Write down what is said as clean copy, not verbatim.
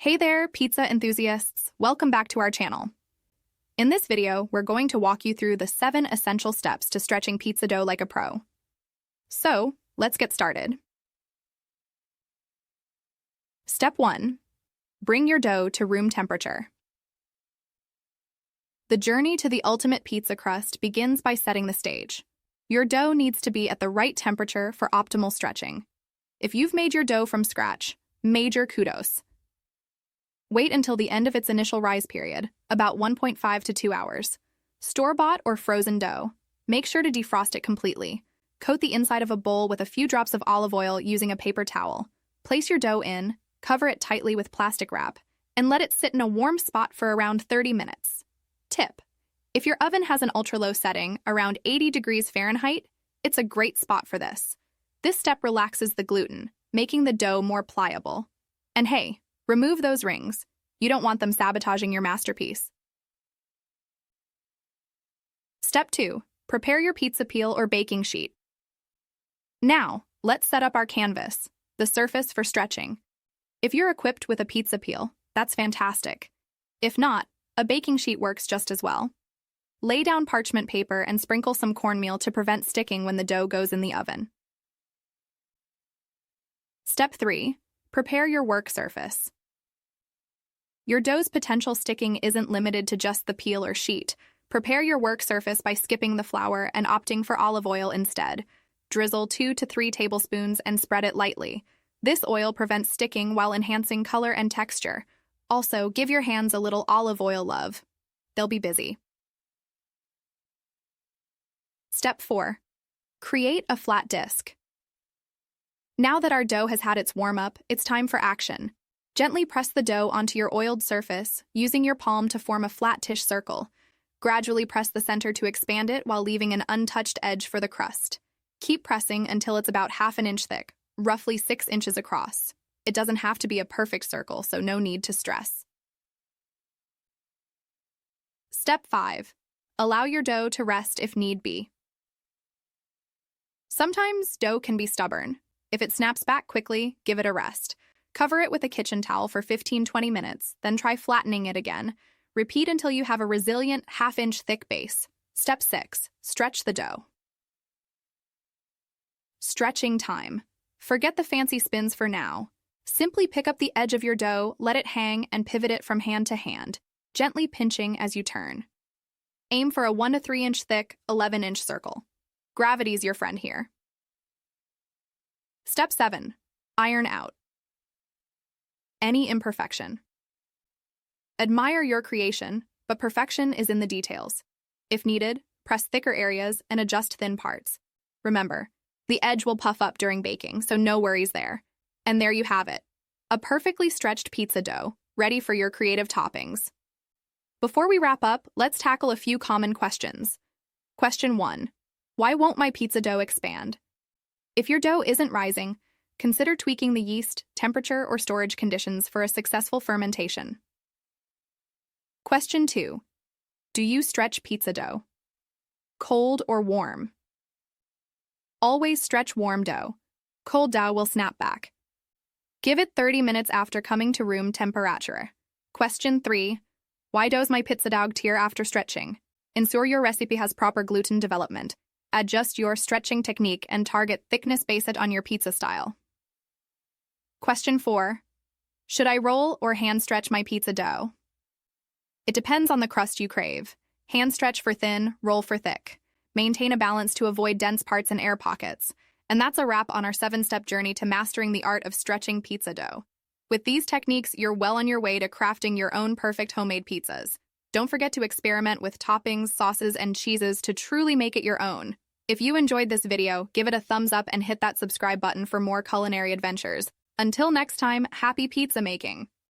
Hey there, pizza enthusiasts! Welcome back to our channel. In this video, we're going to walk you through the 7 essential steps to stretching pizza dough like a pro. So, let's get started. Step 1. Bring your dough to room temperature. The journey to the ultimate pizza crust begins by setting the stage. Your dough needs to be at the right temperature for optimal stretching. If you've made your dough from scratch, major kudos. Wait until the end of its initial rise period, about 1.5 to 2 hours. Store-bought or frozen dough. Make sure to defrost it completely. Coat the inside of a bowl with a few drops of olive oil using a paper towel. Place your dough in, cover it tightly with plastic wrap, and let it sit in a warm spot for around 30 minutes. Tip: if your oven has an ultra-low setting, around 80 degrees Fahrenheit, it's a great spot for this. This step relaxes the gluten, making the dough more pliable. And hey, remove those rings. You don't want them sabotaging your masterpiece. Step 2. Prepare your pizza peel or baking sheet. Now, let's set up our canvas, the surface for stretching. If you're equipped with a pizza peel, that's fantastic. If not, a baking sheet works just as well. Lay down parchment paper and sprinkle some cornmeal to prevent sticking when the dough goes in the oven. Step 3. Prepare your work surface. Your dough's potential sticking isn't limited to just the peel or sheet. Prepare your work surface by skipping the flour and opting for olive oil instead. Drizzle 2 to 3 tablespoons and spread it lightly. This oil prevents sticking while enhancing color and texture. Also, give your hands a little olive oil love. They'll be busy. Step 4. Create a flat disc. Now that our dough has had its warm-up, it's time for action. Gently press the dough onto your oiled surface, using your palm to form a flat-ish circle. Gradually press the center to expand it while leaving an untouched edge for the crust. Keep pressing until it's about half an inch thick, roughly 6 inches across. It doesn't have to be a perfect circle, so no need to stress. Step 5. Allow your dough to rest if need be. Sometimes dough can be stubborn. If it snaps back quickly, give it a rest. Cover it with a kitchen towel for 15-20 minutes, then try flattening it again. Repeat until you have a resilient half-inch thick base. Step 6. Stretch the dough. Stretching time. Forget the fancy spins for now. Simply pick up the edge of your dough, let it hang, and pivot it from hand to hand, gently pinching as you turn. Aim for a 1 to 3 inch thick, 11-inch circle. Gravity's your friend here. Step 7. Iron out. Any imperfection. Admire your creation, but perfection is in the details. If needed, press thicker areas and adjust thin parts. Remember, the edge will puff up during baking, so no worries there. And there you have it, a perfectly stretched pizza dough, ready for your creative toppings. Before we wrap up, let's tackle a few common questions. Question 1. Why won't my pizza dough expand? If your dough isn't rising, consider tweaking the yeast, temperature, or storage conditions for a successful fermentation. Question 2. Do you stretch pizza dough? Cold or warm? Always stretch warm dough. Cold dough will snap back. Give it 30 minutes after coming to room temperature. Question 3. Why does my pizza dough tear after stretching? Ensure your recipe has proper gluten development. Adjust your stretching technique and target thickness based on your pizza style. Question 4. Should I roll or hand stretch my pizza dough? It depends on the crust you crave. Hand stretch for thin, roll for thick. Maintain a balance to avoid dense parts and air pockets. And that's a wrap on our 7-step journey to mastering the art of stretching pizza dough. With these techniques, you're well on your way to crafting your own perfect homemade pizzas. Don't forget to experiment with toppings, sauces, and cheeses to truly make it your own. If you enjoyed this video, give it a thumbs up and hit that subscribe button for more culinary adventures. Until next time, happy pizza making!